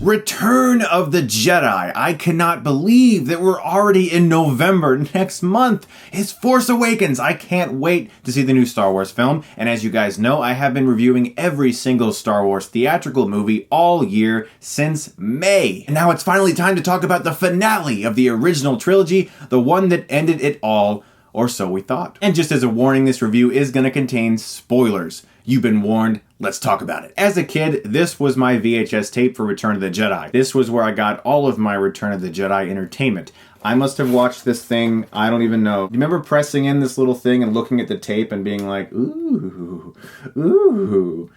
Return of the Jedi. I cannot believe that we're already in November. Next month is Force Awakens. I can't wait to see the new Star Wars film. And as you guys know, I have been reviewing every single Star Wars theatrical movie all year since May. And now it's finally time to talk about the finale of the original trilogy, the one that ended it all, or so we thought. And just as a warning, this review is going to contain spoilers. You've been warned. Let's talk about it. As a kid, this was my VHS tape for Return of the Jedi. This was where I got all of my Return of the Jedi entertainment. I must have watched this thing, I don't even know. You remember pressing in this little thing and looking at the tape and being like, ooh, ooh.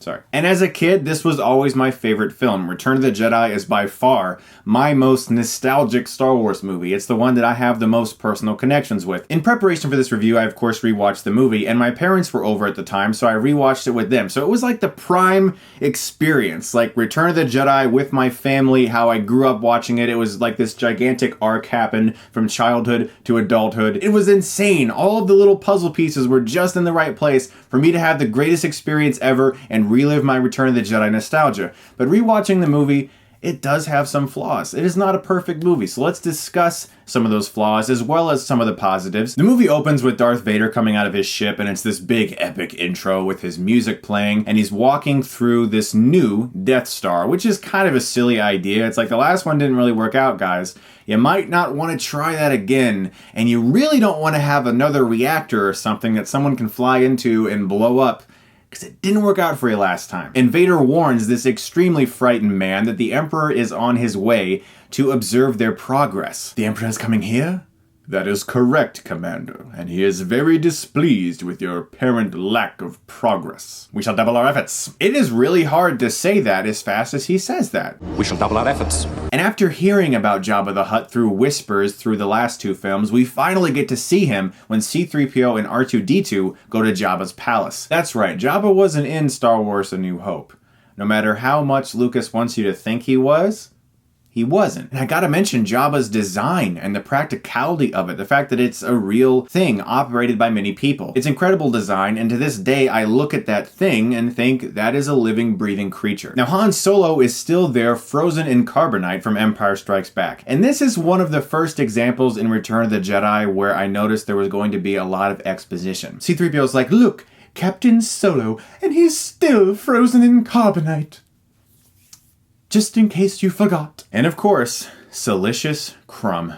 Sorry. And as a kid, this was always my favorite film. Return of the Jedi is by far my most nostalgic Star Wars movie. It's the one that I have the most personal connections with. In preparation for this review, I of course rewatched the movie, and my parents were over at the time, so I rewatched it with them. So it was like the prime experience, like Return of the Jedi with my family, how I grew up watching it. It was like this gigantic arc happened from childhood to adulthood. It was insane. All of the little puzzle pieces were just in the right place for me to have the greatest experience ever and relive my Return of the Jedi nostalgia. But rewatching the movie, it does have some flaws. It is not a perfect movie, so let's discuss some of those flaws as well as some of the positives. The movie opens with Darth Vader coming out of his ship, and it's this big epic intro with his music playing, and he's walking through this new Death Star, which is kind of a silly idea. It's like the last one didn't really work out, guys. You might not want to try that again, and you really don't want to have another reactor or something that someone can fly into and blow up, because it didn't work out for you last time. And Vader warns this extremely frightened man that the Emperor is on his way to observe their progress. The Emperor is coming here? That is correct, Commander, and he is very displeased with your apparent lack of progress. We shall double our efforts. It is really hard to say that as fast as he says that. We shall double our efforts. And after hearing about Jabba the Hutt through whispers through the last two films, we finally get to see him when C-3PO and R2-D2 go to Jabba's palace. That's right, Jabba wasn't in Star Wars A New Hope. No matter how much Lucas wants you to think he was, he wasn't. And I gotta mention Jabba's design and the practicality of it. The fact that it's a real thing operated by many people. It's incredible design, and to this day I look at that thing and think that is a living, breathing creature. Now Han Solo is still there, frozen in carbonite from Empire Strikes Back. And this is one of the first examples in Return of the Jedi where I noticed there was going to be a lot of exposition. C-3PO's like, look, Captain Solo, and he's still frozen in carbonite. Just in case you forgot. And of course, Salicious Crumb.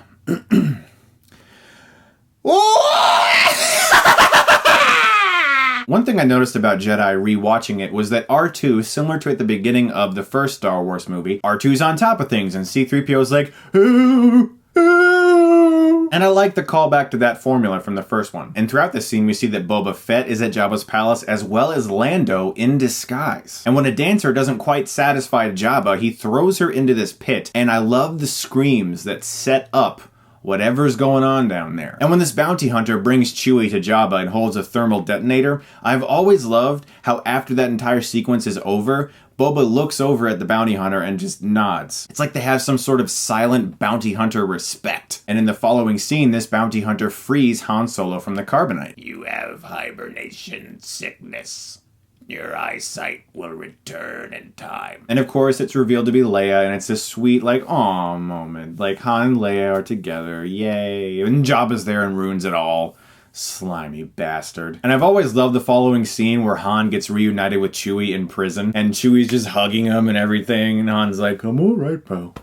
One thing I noticed about Jedi rewatching it was that R2, similar to at the beginning of the first Star Wars movie, R2's on top of things and C-3PO's like, ooh, ooh. And I like the callback to that formula from the first one. And throughout this scene, we see that Boba Fett is at Jabba's palace as well as Lando in disguise. And when a dancer doesn't quite satisfy Jabba, he throws her into this pit. And I love the screams that set up whatever's going on down there. And when this bounty hunter brings Chewie to Jabba and holds a thermal detonator, I've always loved how after that entire sequence is over, Boba looks over at the bounty hunter and just nods. It's like they have some sort of silent bounty hunter respect. And in the following scene, this bounty hunter frees Han Solo from the carbonite. You have hibernation sickness. Your eyesight will return in time. And of course, it's revealed to be Leia, and it's a sweet, like, aw moment. Like, Han and Leia are together, yay. And Jabba's there and ruins it all. Slimy bastard. And I've always loved the following scene where Han gets reunited with Chewie in prison, and Chewie's just hugging him and everything, and Han's like, I'm alright, pal.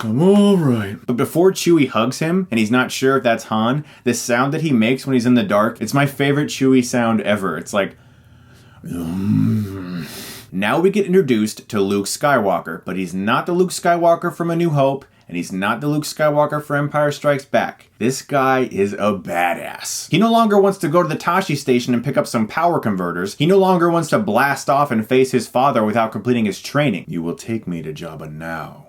I'm alright. But before Chewie hugs him, and he's not sure if that's Han, this sound that he makes when he's in the dark, it's my favorite Chewie sound ever. It's like, Now we get introduced to Luke Skywalker, but he's not the Luke Skywalker from A New Hope, and he's not the Luke Skywalker for Empire Strikes Back. This guy is a badass. He no longer wants to go to the Tashi station and pick up some power converters. He no longer wants to blast off and face his father without completing his training. You will take me to Jabba now.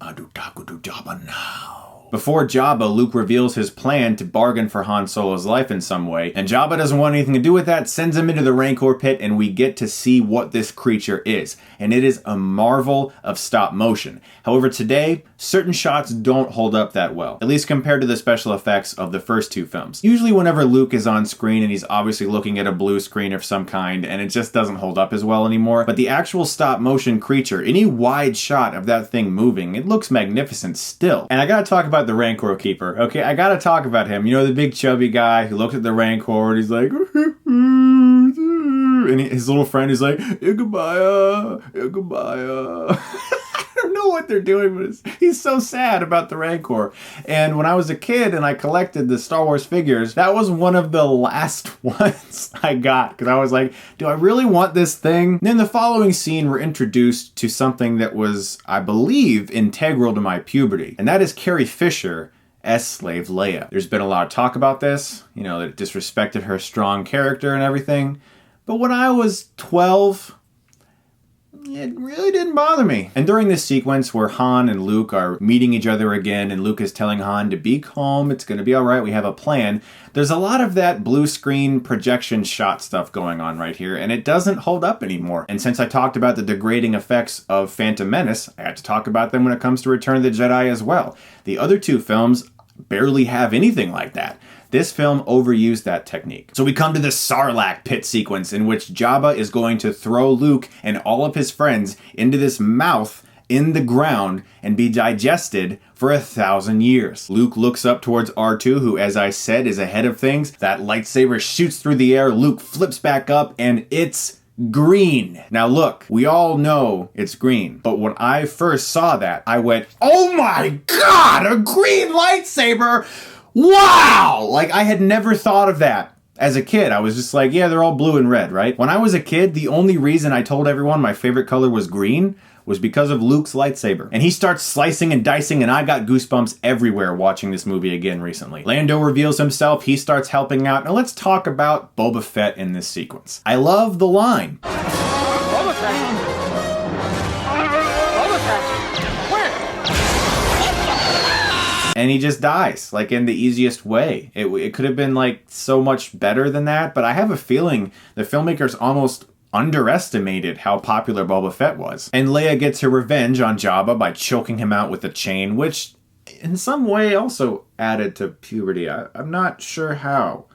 Adu taku to Jabba now. Before Jabba, Luke reveals his plan to bargain for Han Solo's life in some way, and Jabba doesn't want anything to do with that, sends him into the Rancor pit, and we get to see what this creature is. And it is a marvel of stop motion. However, today, certain shots don't hold up that well, at least compared to the special effects of the first two films. Usually whenever Luke is on screen and he's obviously looking at a blue screen of some kind, and it just doesn't hold up as well anymore, but the actual stop motion creature, any wide shot of that thing moving, it looks magnificent still. And I gotta talk about the Rancor Keeper, okay? I gotta talk about him. You know, the big chubby guy who looked at the Rancor and he's like, and his little friend is like, Igabaya. I don't know what they're doing, but he's so sad about the Rancor. And when I was a kid and I collected the Star Wars figures, that was one of the last ones I got, because I was like, do I really want this thing? And in the following scene, we're introduced to something that was, I believe, integral to my puberty, and that is Carrie Fisher as Slave Leia. There's been a lot of talk about this, you know, that it disrespected her strong character and everything, but when I was 12, it really didn't bother me. And during this sequence where Han and Luke are meeting each other again, and Luke is telling Han to be calm, it's going to be all right, we have a plan, there's a lot of that blue screen projection shot stuff going on right here, and it doesn't hold up anymore. And since I talked about the degrading effects of Phantom Menace, I had to talk about them when it comes to Return of the Jedi as well. The other two films barely have anything like that. This film overused that technique. So we come to the Sarlacc Pit sequence in which Jabba is going to throw Luke and all of his friends into this mouth in the ground and be digested for 1,000 years. Luke looks up towards R2, who, as I said, is ahead of things. That lightsaber shoots through the air, Luke flips back up, and it's green. Now look, we all know it's green, but when I first saw that, I went, oh my god, a green lightsaber! Wow! Like, I had never thought of that. As a kid, I was just like, yeah, they're all blue and red, right? When I was a kid, the only reason I told everyone my favorite color was green was because of Luke's lightsaber. And he starts slicing and dicing, and I got goosebumps everywhere watching this movie again recently. Lando reveals himself, he starts helping out. Now let's talk about Boba Fett in this sequence. I love the line. Boba Fett? Boba Fett? Where? And he just dies, like, in the easiest way. It could have been, like, so much better than that, but I have a feeling the filmmakers almost underestimated how popular Boba Fett was. And Leia gets her revenge on Jabba by choking him out with a chain, which in some way also added to puberty. I'm not sure how.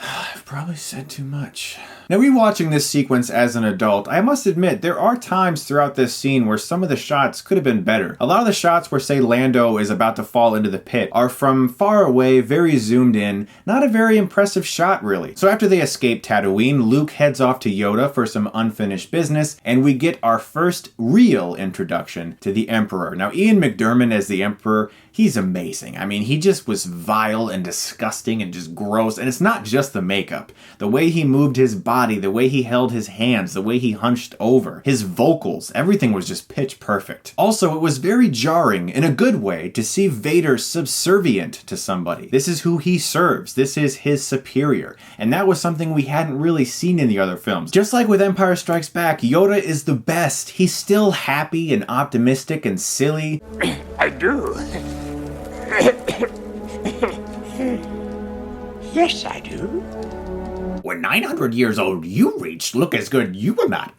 I've probably said too much. Now, rewatching this sequence as an adult, I must admit there are times throughout this scene where some of the shots could have been better. A lot of the shots where, say, Lando is about to fall into the pit are from far away, very zoomed in, not a very impressive shot, really. So after they escape Tatooine, Luke heads off to Yoda for some unfinished business, and we get our first real introduction to the Emperor. Now, Ian McDiarmid as the Emperor, he's amazing. I mean, he just was vile and disgusting and just gross. And it's not just the makeup. The way he moved his body, the way he held his hands, the way he hunched over, his vocals, everything was just pitch perfect. Also, it was very jarring, in a good way, to see Vader subservient to somebody. This is who he serves. This is his superior. And that was something we hadn't really seen in the other films. Just like with Empire Strikes Back, Yoda is the best. He's still happy and optimistic and silly. I do. Yes, I do. When 900 years old you reached, look as good you were not,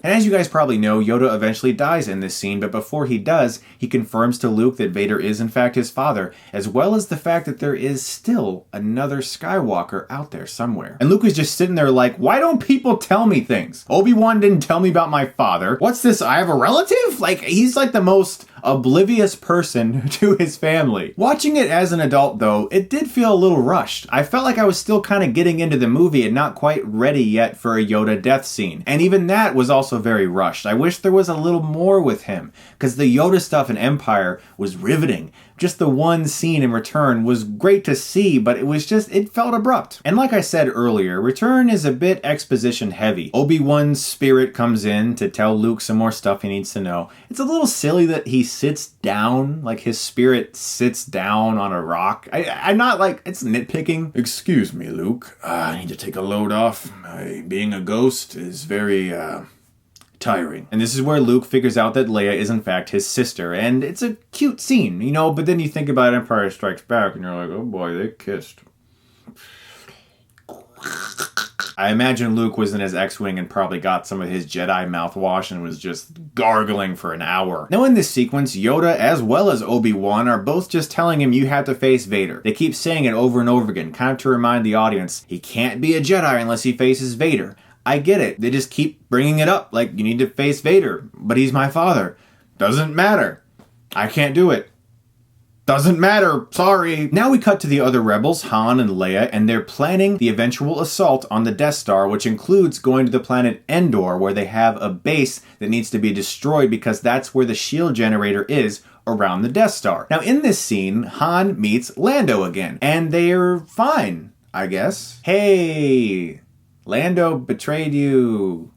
And as you guys probably know, Yoda eventually dies in this scene, but before he does, he confirms to Luke that Vader is in fact his father, as well as the fact that there is still another Skywalker out there somewhere. And Luke is just sitting there like, why don't people tell me things? Obi-Wan didn't tell me about my father. What's this, I have a relative? Like, he's like the most oblivious person to his family. Watching it as an adult, though, it did feel a little rushed. I felt like I was still kind of getting into the movie and not quite ready yet for a Yoda death scene. And even that was also very rushed. I wish there was a little more with him, because the Yoda stuff in Empire was riveting. Just the one scene in Return was great to see, but it felt abrupt. And like I said earlier, Return is a bit exposition heavy. Obi-Wan's spirit comes in to tell Luke some more stuff he needs to know. It's a little silly that he sits down, like his spirit sits down on a rock. I'm not like, it's nitpicking. Excuse me, Luke. I need to take a load off. Being a ghost is very, tiring. And this is where Luke figures out that Leia is in fact his sister, and it's a cute scene, you know, but then you think about Empire Strikes Back and you're like, oh boy, they kissed. I imagine Luke was in his X-Wing and probably got some of his Jedi mouthwash and was just gargling for an hour. Now in this sequence, Yoda as well as Obi-Wan are both just telling him you have to face Vader. They keep saying it over and over again, kind of to remind the audience, he can't be a Jedi unless he faces Vader. I get it. They just keep bringing it up, like, you need to face Vader, but he's my father. Doesn't matter. I can't do it. Doesn't matter, sorry. Now we cut to the other rebels, Han and Leia, and they're planning the eventual assault on the Death Star, which includes going to the planet Endor, where they have a base that needs to be destroyed because that's where the shield generator is around the Death Star. Now in this scene, Han meets Lando again, and they're fine, I guess. Hey, Lando betrayed you.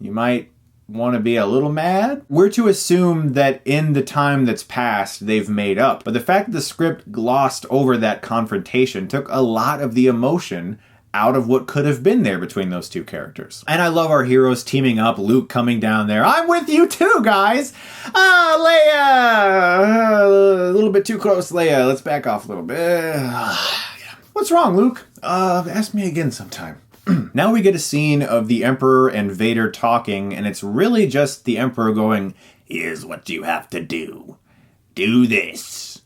You might want to be a little mad? We're to assume that in the time that's passed, they've made up. But the fact that the script glossed over that confrontation took a lot of the emotion out of what could have been there between those two characters. And I love our heroes teaming up, Luke coming down there. I'm with you too, guys! Leia! A little bit too close, Leia. Let's back off a little bit. What's wrong, Luke? Ask me again sometime. Now we get a scene of the Emperor and Vader talking, and it's really just the Emperor going, here's what you have to do. Do this.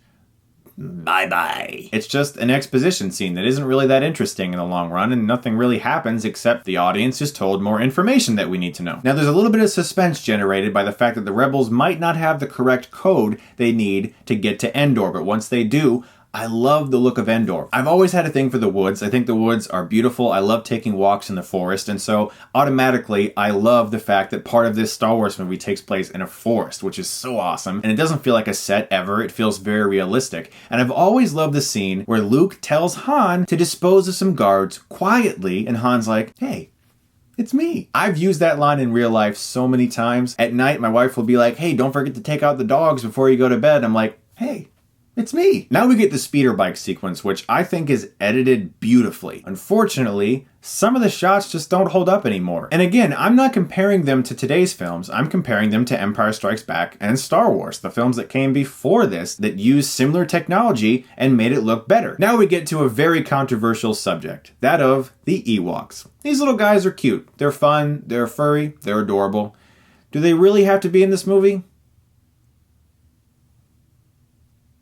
Bye-bye. It's just an exposition scene that isn't really that interesting in the long run, and nothing really happens except the audience is told more information that we need to know. Now there's a little bit of suspense generated by the fact that the rebels might not have the correct code they need to get to Endor, but once they do, I love the look of Endor. I've always had a thing for the woods. I think the woods are beautiful. I love taking walks in the forest, and so automatically I love the fact that part of this Star Wars movie takes place in a forest, which is so awesome, and it doesn't feel like a set ever. It feels very realistic. And I've always loved the scene where Luke tells Han to dispose of some guards quietly, and Han's like, hey, it's me. I've used that line in real life so many times. At night, my wife will be like, hey, don't forget to take out the dogs before you go to bed. I'm like, hey, it's me. Now we get the speeder bike sequence, which I think is edited beautifully. Unfortunately, some of the shots just don't hold up anymore. And again, I'm not comparing them to today's films. I'm comparing them to Empire Strikes Back and Star Wars, the films that came before this that used similar technology and made it look better. Now we get to a very controversial subject, that of the Ewoks. These little guys are cute. They're fun, they're furry, they're adorable. Do they really have to be in this movie?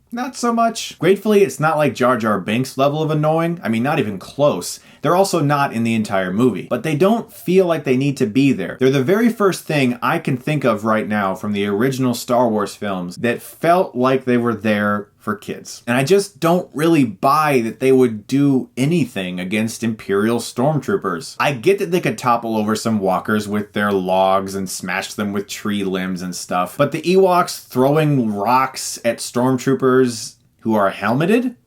Not so much. Gratefully, it's not like Jar Jar Binks level of annoying. I mean, not even close. They're also not in the entire movie. But they don't feel like they need to be there. They're the very first thing I can think of right now from the original Star Wars films that felt like they were there for kids. And I just don't really buy that they would do anything against Imperial stormtroopers. I get that they could topple over some walkers with their logs and smash them with tree limbs and stuff, but the Ewoks throwing rocks at stormtroopers who are helmeted?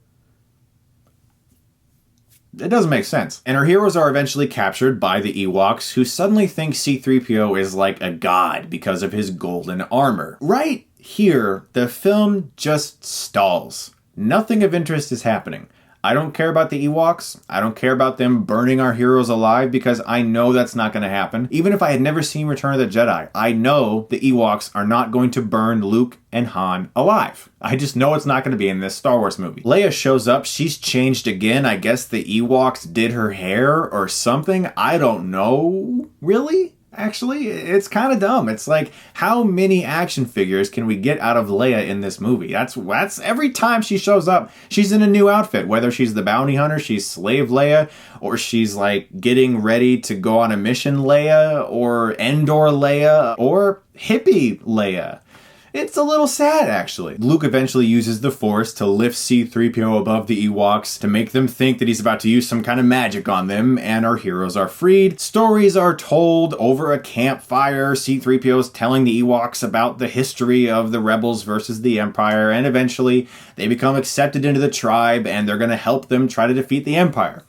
It doesn't make sense. And our heroes are eventually captured by the Ewoks, who suddenly think C-3PO is like a god because of his golden armor. Right here, the film just stalls. Nothing of interest is happening. I don't care about the Ewoks. I don't care about them burning our heroes alive because I know that's not going to happen. Even if I had never seen Return of the Jedi, I know the Ewoks are not going to burn Luke and Han alive. I just know it's not going to be in this Star Wars movie. Leia shows up. She's changed again. I guess the Ewoks did her hair or something. I don't know. Really? Actually, it's kind of dumb. It's like, how many action figures can we get out of Leia in this movie? That's every time she shows up, she's in a new outfit. Whether she's the bounty hunter, she's slave Leia, or she's like getting ready to go on a mission Leia, or Endor Leia, or hippie Leia. It's a little sad, actually. Luke eventually uses the Force to lift C-3PO above the Ewoks to make them think that he's about to use some kind of magic on them, and our heroes are freed. Stories are told over a campfire. C-3PO's telling the Ewoks about the history of the rebels versus the Empire, and eventually they become accepted into the tribe, and they're going to help them try to defeat the Empire.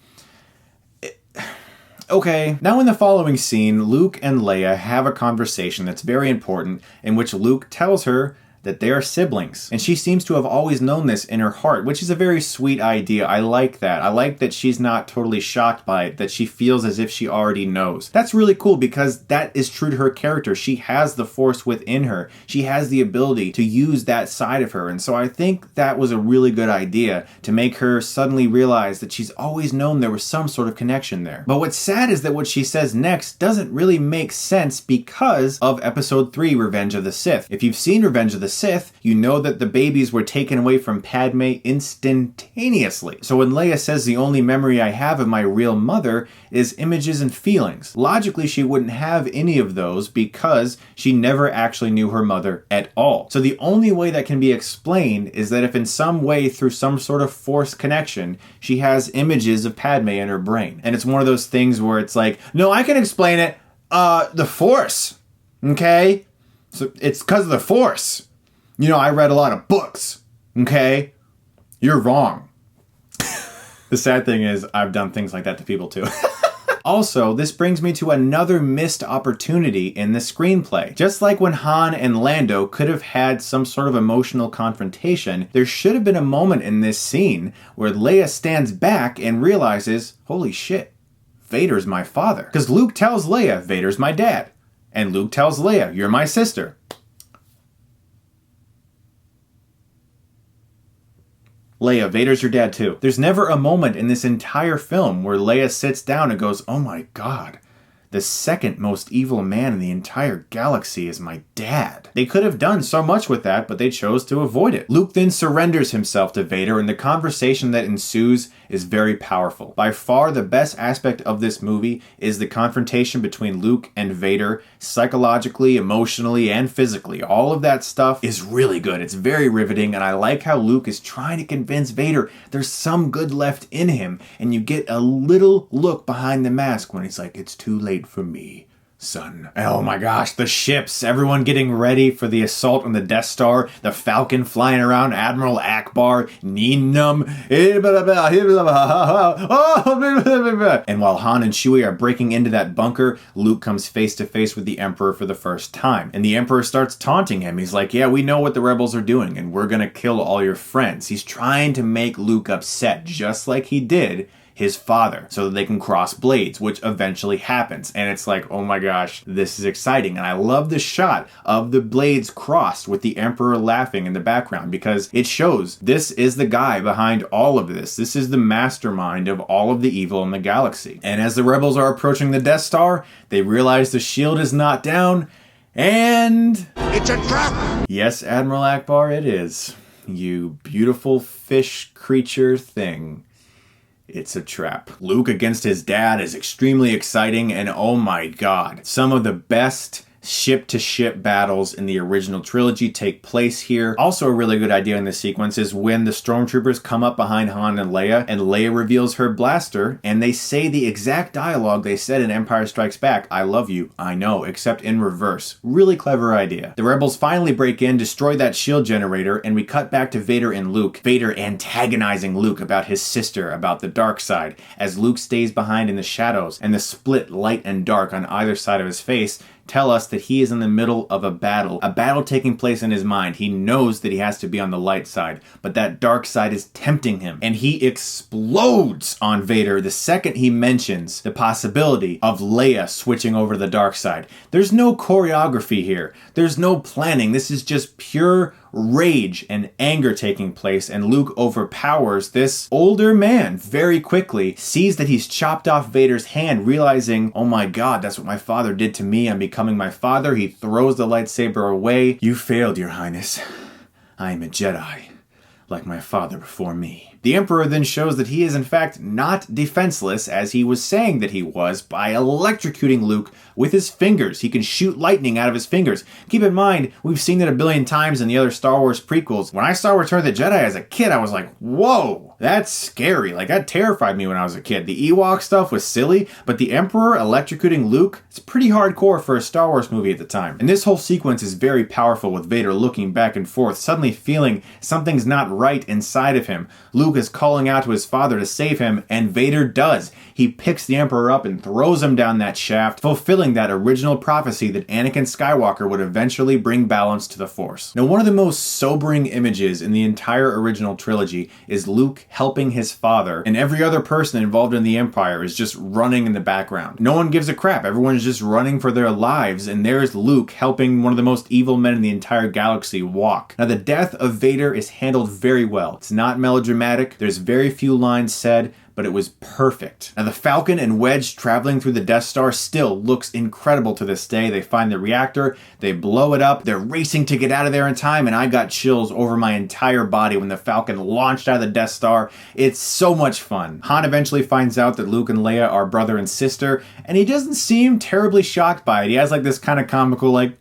Okay, now in the following scene, Luke and Leia have a conversation that's very important in which Luke tells her that they are siblings. And she seems to have always known this in her heart, which is a very sweet idea. I like that. I like that she's not totally shocked by it, that she feels as if she already knows. That's really cool because that is true to her character. She has the Force within her. She has the ability to use that side of her. And so I think that was a really good idea to make her suddenly realize that she's always known there was some sort of connection there. But what's sad is that what she says next doesn't really make sense because of Episode 3, Revenge of the Sith. If you've seen Revenge of the Sith, you know that the babies were taken away from Padme instantaneously. So when Leia says the only memory I have of my real mother is images and feelings, logically she wouldn't have any of those because she never actually knew her mother at all. So the only way that can be explained is that if in some way through some sort of Force connection, she has images of Padme in her brain. And it's one of those things where it's like, no, I can explain it. The Force. Okay? So it's because of the Force. You know, I read a lot of books. Okay? You're wrong. The sad thing is, I've done things like that to people too. Also, this brings me to another missed opportunity in the screenplay. Just like when Han and Lando could have had some sort of emotional confrontation, there should have been a moment in this scene where Leia stands back and realizes, holy shit, Vader's my father. Because Luke tells Leia, Vader's my dad. And Luke tells Leia, you're my sister. Leia, Vader's your dad too. There's never a moment in this entire film where Leia sits down and goes, oh my god, the second most evil man in the entire galaxy is my dad. They could have done so much with that, but they chose to avoid it. Luke then surrenders himself to Vader, and the conversation that ensues is very powerful. By far the best aspect of this movie is the confrontation between Luke and Vader, psychologically, emotionally, and physically. All of that stuff is really good. It's very riveting, and I like how Luke is trying to convince Vader there's some good left in him, and you get a little look behind the mask when he's like, it's too late for me, son. Oh my gosh, the ships, everyone getting ready for the assault on the Death Star, the Falcon flying around, Admiral Akbar, Neenum, and while Han and Chewie are breaking into that bunker, Luke comes face to face with the Emperor for the first time, and the Emperor starts taunting him. He's like, yeah, we know what the rebels are doing, and we're gonna kill all your friends. He's trying to make Luke upset, just like he did his father, so that they can cross blades, which eventually happens. And it's like, oh my gosh, this is exciting. And I love the shot of the blades crossed with the Emperor laughing in the background, because it shows this is the guy behind all of this. This is the mastermind of all of the evil in the galaxy. And as the rebels are approaching the Death Star, they realize the shield is not down, and It's a trap! Yes, Admiral Akbar, it is. You beautiful fish creature thing. It's a trap. Luke against his dad is extremely exciting, and oh my god, some of the best ship-to-ship battles in the original trilogy take place here. Also a really good idea in this sequence is when the stormtroopers come up behind Han and Leia reveals her blaster, and they say the exact dialogue they said in Empire Strikes Back, I love you, I know, except in reverse. Really clever idea. The rebels finally break in, destroy that shield generator, and we cut back to Vader and Luke. Vader antagonizing Luke about his sister, about the dark side, as Luke stays behind in the shadows, and the split light and dark on either side of his face tell us that he is in the middle of a battle taking place in his mind. He knows that he has to be on the light side, but that dark side is tempting him, and he explodes on Vader the second he mentions the possibility of Leia switching over to the dark side. There's no choreography here. There's no planning. This is just pure rage and anger taking place, and Luke overpowers this older man very quickly, sees that he's chopped off Vader's hand, realizing, oh my god, that's what my father did to me, I'm becoming my father. He throws the lightsaber away. You failed, Your Highness. I am a Jedi, like my father before me. The Emperor then shows that he is in fact not defenseless, as he was saying that he was, by electrocuting Luke with his fingers. He can shoot lightning out of his fingers. Keep in mind, we've seen it a billion times in the other Star Wars prequels. When I saw Return of the Jedi as a kid, I was like, whoa, that's scary. Like, that terrified me when I was a kid. The Ewok stuff was silly, but the Emperor electrocuting Luke, it's pretty hardcore for a Star Wars movie at the time. And this whole sequence is very powerful, with Vader looking back and forth, suddenly feeling something's not right inside of him. Luke Luke is calling out to his father to save him, and Vader does. He picks the Emperor up and throws him down that shaft, fulfilling that original prophecy that Anakin Skywalker would eventually bring balance to the Force. Now, one of the most sobering images in the entire original trilogy is Luke helping his father, and every other person involved in the Empire is just running in the background. No one gives a crap. Everyone's just running for their lives, and there's Luke helping one of the most evil men in the entire galaxy walk. Now, the death of Vader is handled very well. It's not melodramatic. There's very few lines said, but it was perfect. Now, the Falcon and Wedge traveling through the Death Star still looks incredible to this day. They find the reactor, they blow it up, they're racing to get out of there in time, and I got chills over my entire body when the Falcon launched out of the Death Star. It's so much fun. Han eventually finds out that Luke and Leia are brother and sister, and he doesn't seem terribly shocked by it. He has like this kind of comical like,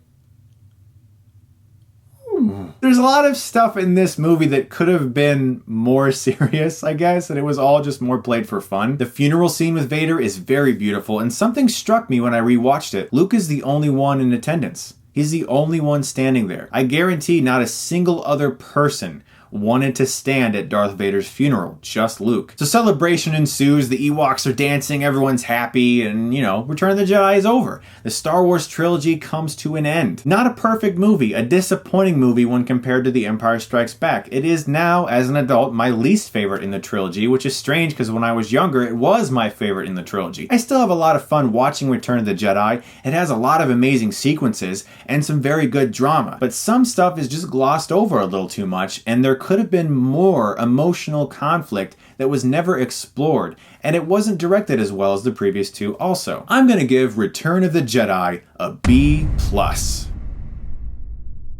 there's a lot of stuff in this movie that could have been more serious, I guess, and it was all just more played for fun. The funeral scene with Vader is very beautiful, and something struck me when I rewatched it. Luke is the only one in attendance. He's the only one standing there. I guarantee not a single other person wanted to stand at Darth Vader's funeral, just Luke. So celebration ensues, the Ewoks are dancing, everyone's happy, and, Return of the Jedi is over. The Star Wars trilogy comes to an end. Not a perfect movie, a disappointing movie when compared to The Empire Strikes Back. It is now, as an adult, my least favorite in the trilogy, which is strange because when I was younger, it was my favorite in the trilogy. I still have a lot of fun watching Return of the Jedi. It has a lot of amazing sequences and some very good drama, but some stuff is just glossed over a little too much, and there could have been more emotional conflict that was never explored, and it wasn't directed as well as the previous two also. I'm gonna give Return of the Jedi a B+.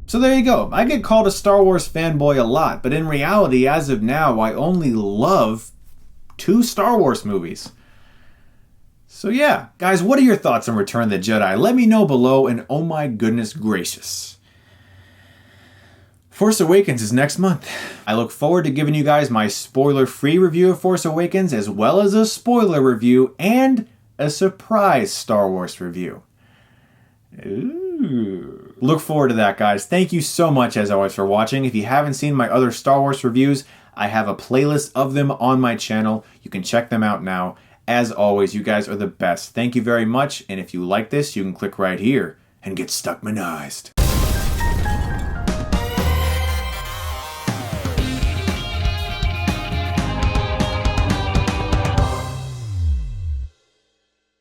So there you go. I get called a Star Wars fanboy a lot, but in reality, as of now, I only love 2 Star Wars movies. So yeah, guys, what are your thoughts on Return of the Jedi? Let me know below, and oh my goodness gracious, Force Awakens is next month. I look forward to giving you guys my spoiler-free review of Force Awakens, as well as a spoiler review and a surprise Star Wars review. Ooh. Look forward to that, guys. Thank you so much, as always, for watching. If you haven't seen my other Star Wars reviews, I have a playlist of them on my channel. You can check them out now. As always, you guys are the best. Thank you very much, and if you like this, you can click right here and get Stuckmanized.